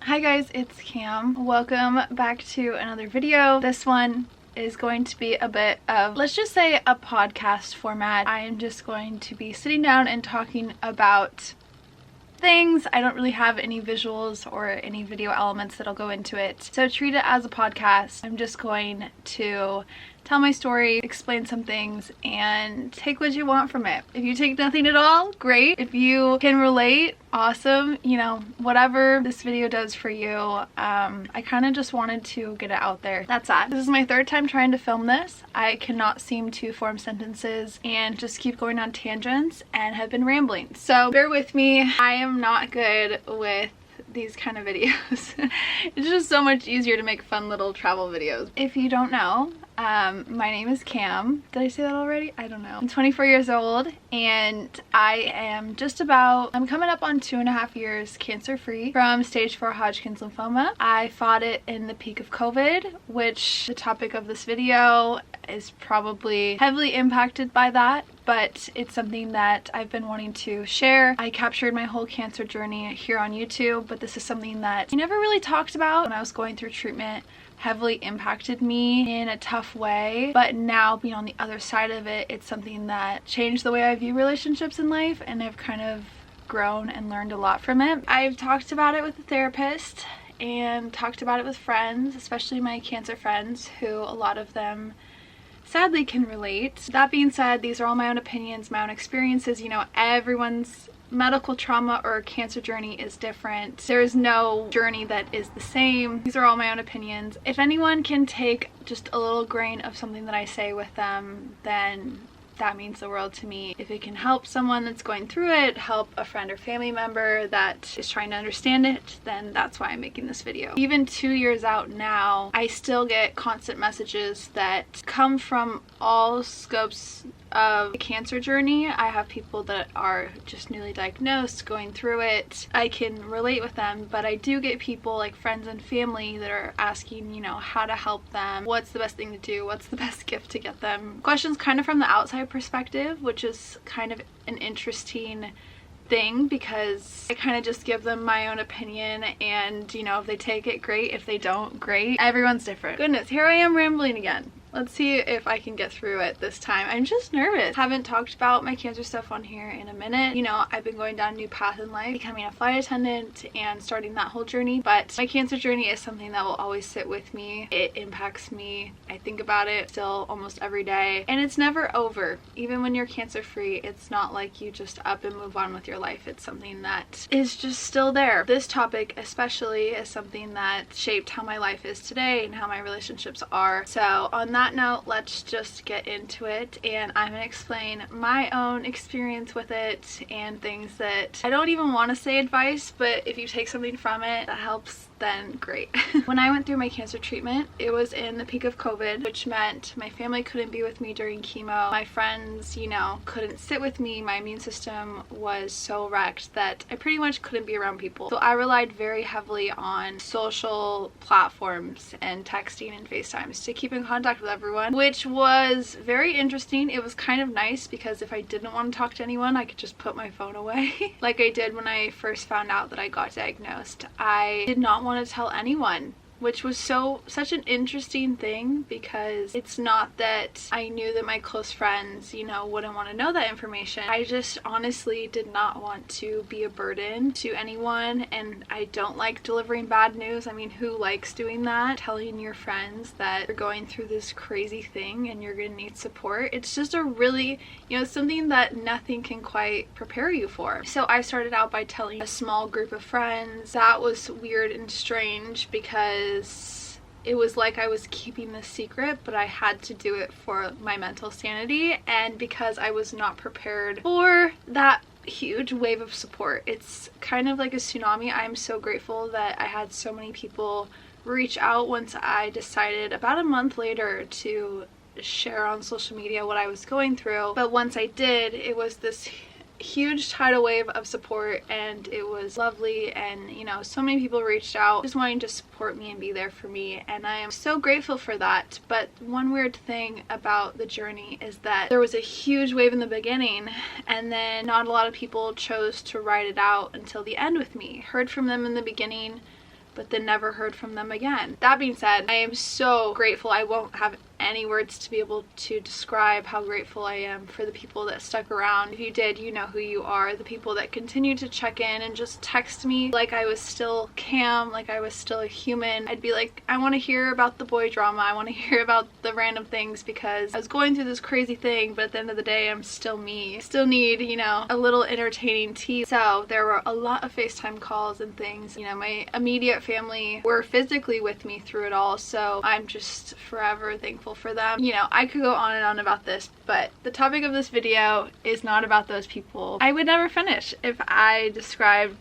Hi guys, it's Cam. Welcome back to another video. This one is going to be a bit of, let's just say, a podcast format. I am just going to be sitting down and talking about things. I don't really have any visuals or any video elements that'll go into it, so treat it as a podcast. I'm just going to tell my story, explain some things, and take what you want from it. If you take nothing at all, great. If you can relate, awesome. You know, whatever this video does for you, I kind of just wanted to get it out there. That's that. This is my third time trying to film this. I cannot seem to form sentences and just keep going on tangents and have been rambling. So bear with me. I am not good with these kind of videos. It's just so much easier to make fun little travel videos. If you don't know, my name is Cam. Did I say that already? I don't know. I'm 24 years old and I am I'm coming up on 2.5 years cancer-free from stage 4 Hodgkin's lymphoma. I fought it in the peak of COVID, which the topic of this video is probably heavily impacted by that, but it's something that I've been wanting to share. I captured my whole cancer journey here on YouTube, but this is something that I never really talked about when I was going through treatment. Heavily impacted me in a tough way, but now being on the other side of it, it's something that changed the way I view relationships in life, and I've kind of grown and learned a lot from it. I've talked about it with a therapist and talked about it with friends, especially my cancer friends, who a lot of them sadly can relate. That being said, these are all my own opinions, my own experiences. You know, everyone's medical trauma or cancer journey is different. There is no journey that is the same. These are all my own opinions. If anyone can take just a little grain of something that I say with them, then that means the world to me. If it can help someone that's going through it, help a friend or family member that is trying to understand it, then that's why I'm making this video. Even 2 years out now, I still get constant messages that come from all scopes of the cancer journey. I have people that are just newly diagnosed, going through it. I can relate with them, but I do get people like friends and family that are asking, you know, how to help them, what's the best thing to do, what's the best gift to get them. Questions kind of from the outside perspective, which is kind of an interesting thing because I kind of just give them my own opinion, and you know, if they take it, great. If they don't, great. Everyone's different. Goodness, here I am rambling again. Let's see if I can get through it this time. I'm just nervous. Haven't talked about my cancer stuff on here in a minute. You know, I've been going down a new path in life, becoming a flight attendant and starting that whole journey, but my cancer journey is something that will always sit with me. It impacts me. I think about it still almost every day, and it's never over. Even when you're cancer free, it's not like you just up and move on with your life. It's something that is just still there. This topic especially is something that shaped how my life is today and how my relationships are. So on that note, let's just get into it, and I'm gonna explain my own experience with it and things that I don't even want to say advice, but if you take something from it that helps, then great. When I went through my cancer treatment, it was in the peak of COVID, which meant my family couldn't be with me during chemo. My friends, you know, couldn't sit with me. My immune system was so wrecked that I pretty much couldn't be around people. So I relied very heavily on social platforms and texting and FaceTimes to keep in contact with everyone, which was very interesting. It was kind of nice because if I didn't want to talk to anyone, I could just put my phone away like I did when I first found out that I got diagnosed. I did not want to tell anyone, which was such an interesting thing, because it's not that I knew that my close friends, you know, wouldn't want to know that information. I just honestly did not want to be a burden to anyone, and I don't like delivering bad news. I mean, who likes doing that? Telling your friends that you're going through this crazy thing and you're gonna need support. It's just a really, you know, something that nothing can quite prepare you for. So I started out by telling a small group of friends. That was weird and strange because it was like I was keeping this secret, but I had to do it for my mental sanity and because I was not prepared for that huge wave of support. It's kind of like a tsunami. I'm so grateful that I had so many people reach out once I decided about a month later to share on social media what I was going through. But once I did, it was this huge tidal wave of support, and it was lovely. And you know, so many people reached out just wanting to support me and be there for me, and I am so grateful for that. But one weird thing about the journey is that there was a huge wave in the beginning, and then not a lot of people chose to ride it out until the end with me. Heard from them in the beginning, but then never heard from them again. That being said, I am so grateful. I won't have any words to be able to describe how grateful I am for the people that stuck around. If you did, you know who you are. The people that continue to check in and just text me like I was still Cam, like I was still a human. I'd be like, I want to hear about the boy drama. I want to hear about the random things because I was going through this crazy thing, but at the end of the day, I'm still me. I still need, you know, a little entertaining tea. So there were a lot of FaceTime calls and things. You know, my immediate family were physically with me through it all, so I'm just forever thankful for them. You know, I could go on and on about this, but the topic of this video is not about those people. I would never finish if I described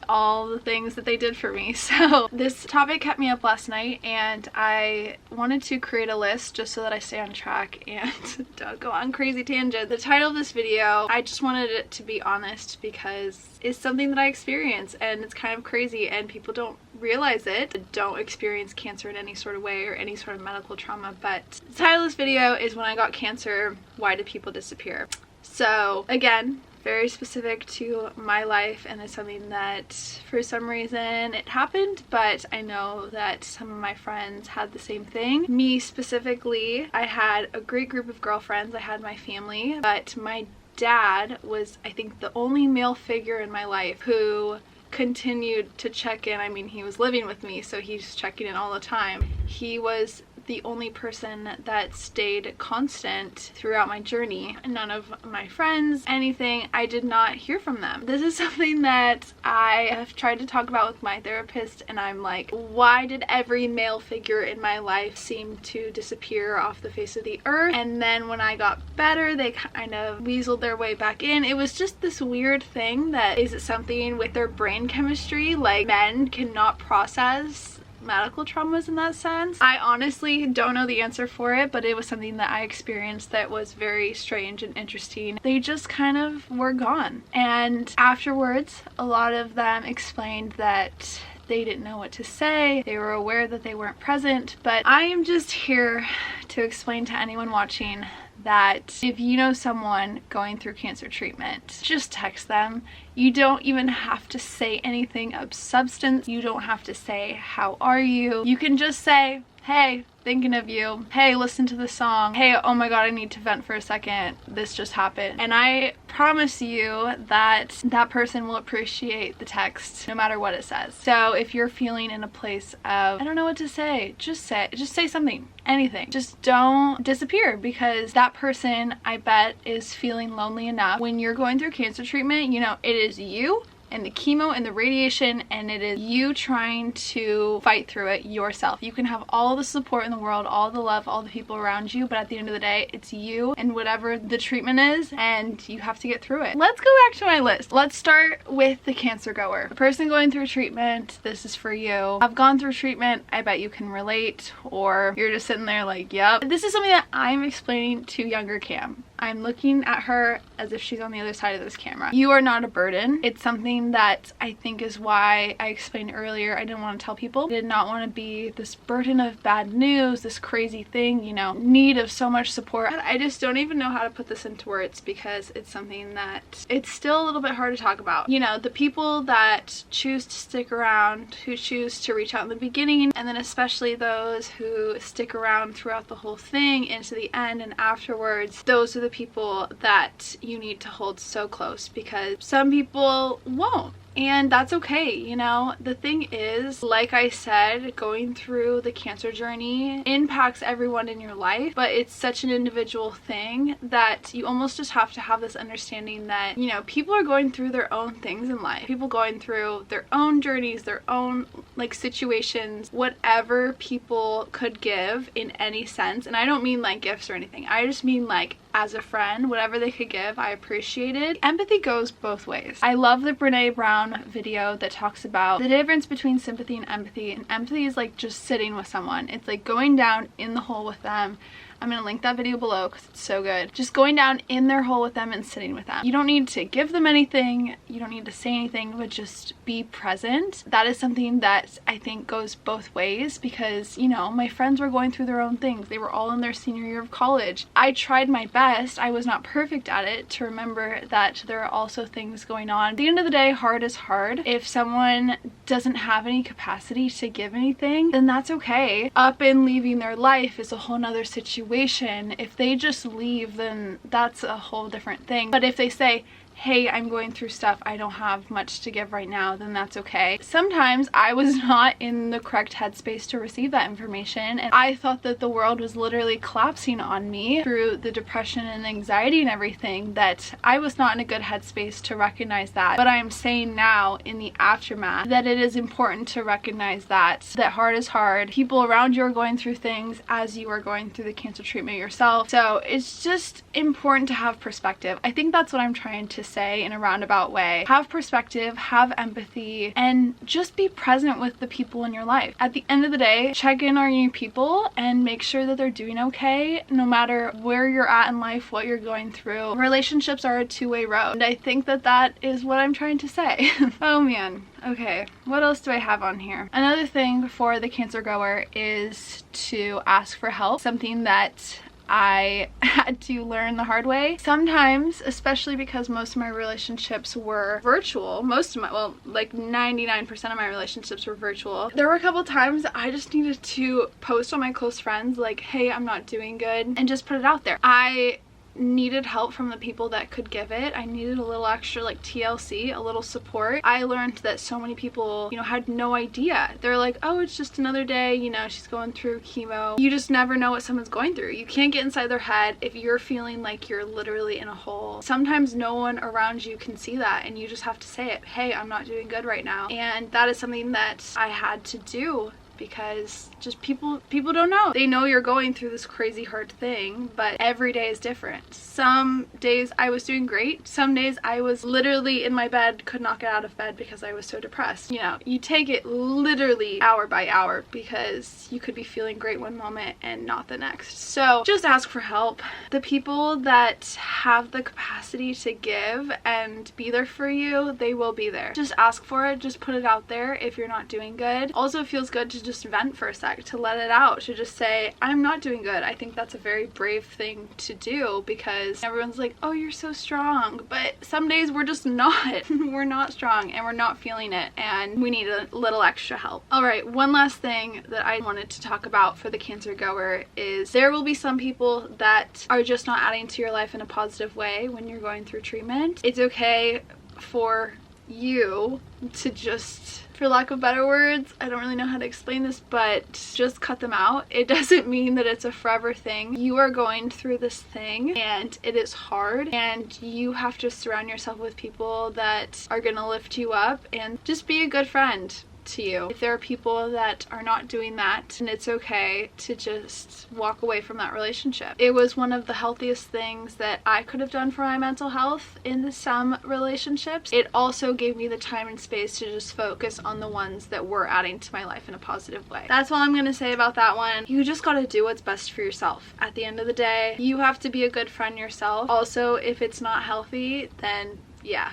all the things that they did for me. So this topic kept me up last night, and I wanted to create a list just so that I stay on track and don't go on crazy tangent. The title of this video, I just wanted it to be honest because it's something that I experience and it's kind of crazy, and people don't realize it, don't experience cancer in any sort of way or any sort of medical trauma. But the title of this video is When I Got Cancer, Why Did People Disappear? So again, very specific to my life, and it's something that for some reason it happened, but I know that some of my friends had the same thing. Me specifically, I had a great group of girlfriends, I had my family, but my dad was, I think, the only male figure in my life who continued to check in. I mean, he was living with me, so he's checking in all the time. He was the only person that stayed constant throughout my journey. None of my friends, anything, I did not hear from them. This is something that I have tried to talk about with my therapist, and I'm like, why did every male figure in my life seem to disappear off the face of the earth? And then when I got better, they kind of weaseled their way back in. It was just this weird thing that is something with their brain chemistry, like men cannot process medical traumas in that sense. I honestly don't know the answer for it, but it was something that I experienced that was very strange and interesting. They just kind of were gone, and afterwards a lot of them explained that they didn't know what to say. They were aware that they weren't present, but I am just here to explain to anyone watching that if you know someone going through cancer treatment, just text them. You don't even have to say anything of substance. You don't have to say, how are you? You can just say, hey, thinking of you. Hey, listen to the song. Hey, oh my god, I need to vent for a second. This just happened. And I promise you that that person will appreciate the text no matter what it says. So if you're feeling in a place of, I don't know what to say, just say something. Anything. Just don't disappear, because that person, I bet, is feeling lonely enough. When you're going through cancer treatment, you know, it is you and the chemo and the radiation, and it is you trying to fight through it yourself. You can have all the support in the world, all the love, all the people around you, but at the end of the day, it's you and whatever the treatment is, and you have to get through it. Let's go back to my list. Let's start with the cancer goer. The person going through treatment, this is for you. I've gone through treatment, I bet you can relate, or you're just sitting there like, yep. This is something that I'm explaining to younger Cam. I'm looking at her as if she's on the other side of this camera. You are not a burden. It's something that I think is why I explained earlier I didn't want to tell people. I did not want to be this burden of bad news, this crazy thing, you know, need of so much support. I just don't even know how to put this into words, because it's something that it's still a little bit hard to talk about. You know, the people that choose to stick around, who choose to reach out in the beginning, and then especially those who stick around throughout the whole thing into the end and afterwards, those are the people that you need to hold so close, because some people won't. And that's okay, you know. The thing is, like I said, going through the cancer journey impacts everyone in your life, but it's such an individual thing that you almost just have to have this understanding that, you know, people are going through their own things in life. People going through their own journeys, their own like situations, whatever people could give in any sense. And I don't mean like gifts or anything. I just mean like as a friend, whatever they could give, I appreciate it. Empathy goes both ways. I love the Brene Brown video that talks about the difference between sympathy and empathy. And empathy is like just sitting with someone. It's like going down in the hole with them. I'm gonna link that video below because it's so good. Just going down in their hole with them and sitting with them. You don't need to give them anything. You don't need to say anything, but just be present. That is something that I think goes both ways, because, you know, my friends were going through their own things. They were all in their senior year of college. I tried my best. I was not perfect at it, to remember that there are also things going on. At the end of the day, hard is hard. If someone doesn't have any capacity to give anything, then that's okay. Up and leaving their life is a whole nother situation. If they just leave, then that's a whole different thing. But if they say, hey, I'm going through stuff, I don't have much to give right now, then that's okay. Sometimes I was not in the correct headspace to receive that information, and I thought that the world was literally collapsing on me through the depression and anxiety and everything, that I was not in a good headspace to recognize that. But I'm saying now, in the aftermath, that it is important to recognize that hard is hard. People around you are going through things as you are going through the cancer treatment yourself. So it's just important to have perspective. I think that's what I'm trying to say in a roundabout way. Have perspective, have empathy, and just be present with the people in your life. At the end of the day, check in on your people and make sure that they're doing okay, no matter where you're at in life, what you're going through. Relationships are a two-way road, and I think that is what I'm trying to say. Oh man. Okay, what else do I have on here? Another thing for the cancer goer is to ask for help, something that I had to learn the hard way. Sometimes, especially because most of my relationships were virtual, like 99% of my relationships were virtual, there were a couple times I just needed to post on my close friends like, hey, I'm not doing good, and just put it out there. I needed help from the people that could give it. I needed a little extra like TLC, a little support. I learned that so many people, had no idea. They're like, oh, it's just another day, she's going through chemo. You just never know what someone's going through. You can't get inside their head if you're feeling like you're literally in a hole. Sometimes no one around you can see that, and you just have to say it. Hey, I'm not doing good right now. And that is something that I had to do, because just people don't know. They know you're going through this crazy hard thing, but every day is different. Some days I was doing great. Some days I was literally in my bed, could not get out of bed because I was so depressed. You take it literally hour by hour, because you could be feeling great one moment and not the next. So just ask for help. The people that have the capacity to give and be there for you, they will be there. Just ask for it. Just put it out there if you're not doing good. Also, it feels good to just vent for a sec, to let it out, to just say, I'm not doing good. I think that's a very brave thing to do, because everyone's like, oh, you're so strong, but some days we're just not. We're not strong, and we're not feeling it, and we need a little extra help. All right, one last thing that I wanted to talk about for the cancer goer is there will be some people that are just not adding to your life in a positive way when you're going through treatment. It's okay for you to just, for lack of better words, I don't really know how to explain this, but just cut them out. It doesn't mean that it's a forever thing. You are going through this thing, and it is hard, and you have to surround yourself with people that are gonna lift you up, and just be a good friend to you. If there are people that are not doing that, and it's okay to just walk away from that relationship. It was one of the healthiest things that I could have done for my mental health in some relationships. It also gave me the time and space to just focus on the ones that were adding to my life in a positive way. That's all I'm gonna say about that one. You just gotta do what's best for yourself. At the end of the day, you have to be a good friend yourself. Also, if it's not healthy, then yeah.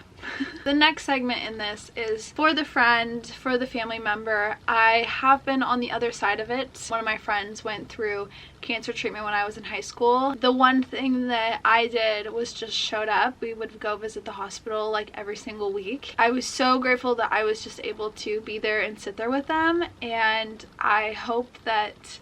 The next segment in this is for the friend, for the family member. I have been on the other side of it. One of my friends went through cancer treatment when I was in high school. The one thing that I did was just showed up. We would go visit the hospital like every single week. I was so grateful that I was just able to be there and sit there with them, and I hope that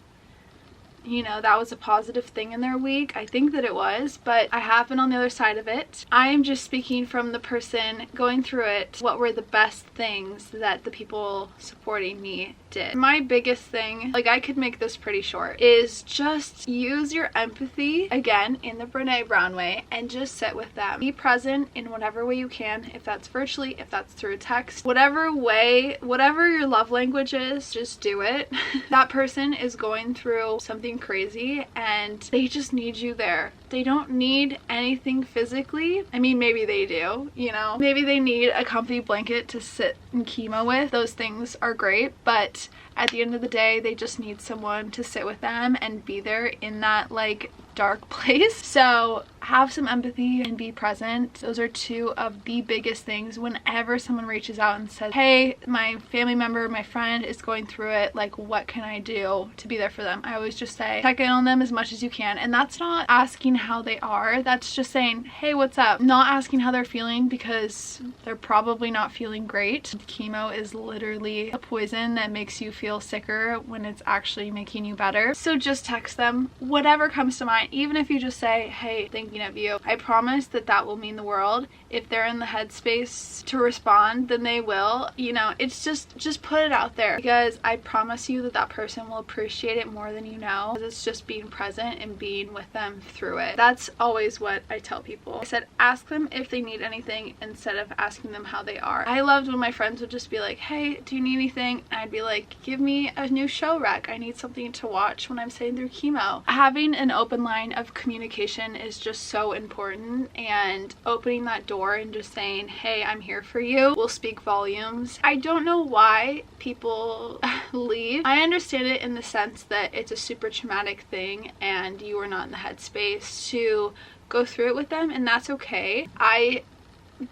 that was a positive thing in their week. I think that it was, but I have been on the other side of it. I am just speaking from the person going through it. What were the best things that the people supporting me did? My biggest thing, like I could make this pretty short, is just use your empathy, again, in the Brene Brown way, and just sit with them. Be present in whatever way you can, if that's virtually, if that's through text, whatever way, whatever your love language is, just do it. That person is going through something crazy, and they just need you there. They don't need anything physically. I mean, maybe they do, maybe they need a comfy blanket to sit in chemo with. Those things are great, but at the end of the day, they just need someone to sit with them and be there in that like dark place. So have some empathy and be present. Those are two of the biggest things whenever someone reaches out and says, hey, my family member, my friend is going through it, like what can I do to be there for them? I always just say check in on them as much as you can, and that's not asking how they are. That's just saying, hey, what's up? Not asking how they're feeling because they're probably not feeling great. Chemo is literally a poison that makes you feel sicker when it's actually making you better. So just text them whatever comes to mind. Even if you just say, hey, thinking of you. I promise that that will mean the world. If they're in the headspace to respond, then they will. You know, it's just put it out there, because I promise you that that person will appreciate it more than you know. It's just being present and being with them through it. That's always what I tell people. I said ask them if they need anything instead of asking them how they are. I loved when my friends would just be like, hey, do you need anything? And I'd be like, give me a new show rec. I need something to watch when I'm sitting through chemo. Having an open line of communication is just so important, and opening that door and just saying, hey, I'm here for you, will speak volumes. I don't know why people leave. I understand it in the sense that it's a super traumatic thing and you are not in the headspace to go through it with them, and that's okay. I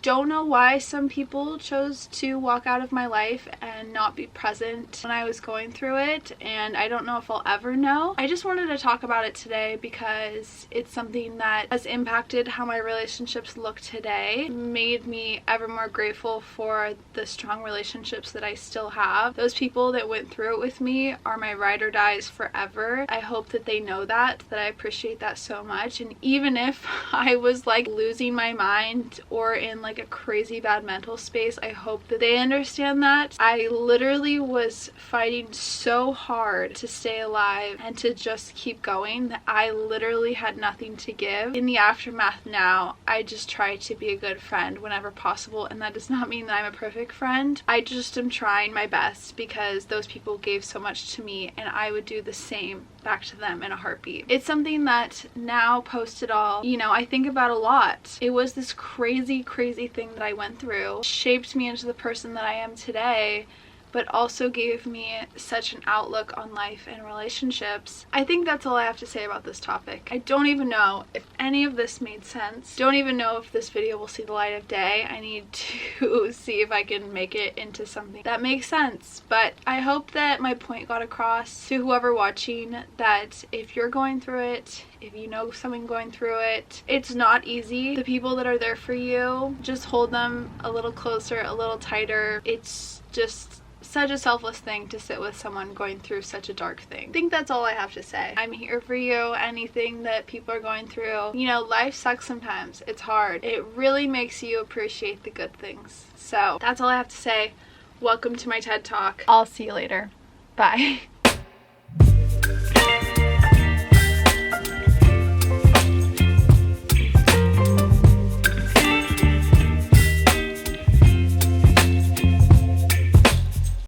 don't know why some people chose to walk out of my life and not be present when I was going through it, and I don't know if I'll ever know. I just wanted to talk about it today because it's something that has impacted how my relationships look today, made me ever more grateful for the strong relationships that I still have. Those people that went through it with me are my ride or dies forever. I hope that they know that I appreciate that so much, and even if I was like losing my mind or in like a crazy bad mental space, I hope that they understand that. I literally was fighting so hard to stay alive and to just keep going that I literally had nothing to give. In the aftermath now, I just try to be a good friend whenever possible, and that does not mean that I'm a perfect friend. I just am trying my best because those people gave so much to me, and I would do the same back to them in a heartbeat. It's something that now, post it all, you know, I think about a lot. It was this crazy thing that I went through, shaped me into the person that I am today, but also gave me such an outlook on life and relationships. I think that's all I have to say about this topic. I don't even know if any of this made sense. Don't even know if this video will see the light of day. I need to see if I can make it into something that makes sense. But I hope that my point got across to whoever watching, that if you're going through it, if you know someone going through it, it's not easy. The people that are there for you, just hold them a little closer, a little tighter. It's just such a selfless thing to sit with someone going through such a dark thing. I think that's all I have to say. I'm here for you. Anything that people are going through, you know, life sucks sometimes. It's hard. It really makes you appreciate the good things. So that's all I have to say. Welcome to my TED Talk. I'll see you later. Bye.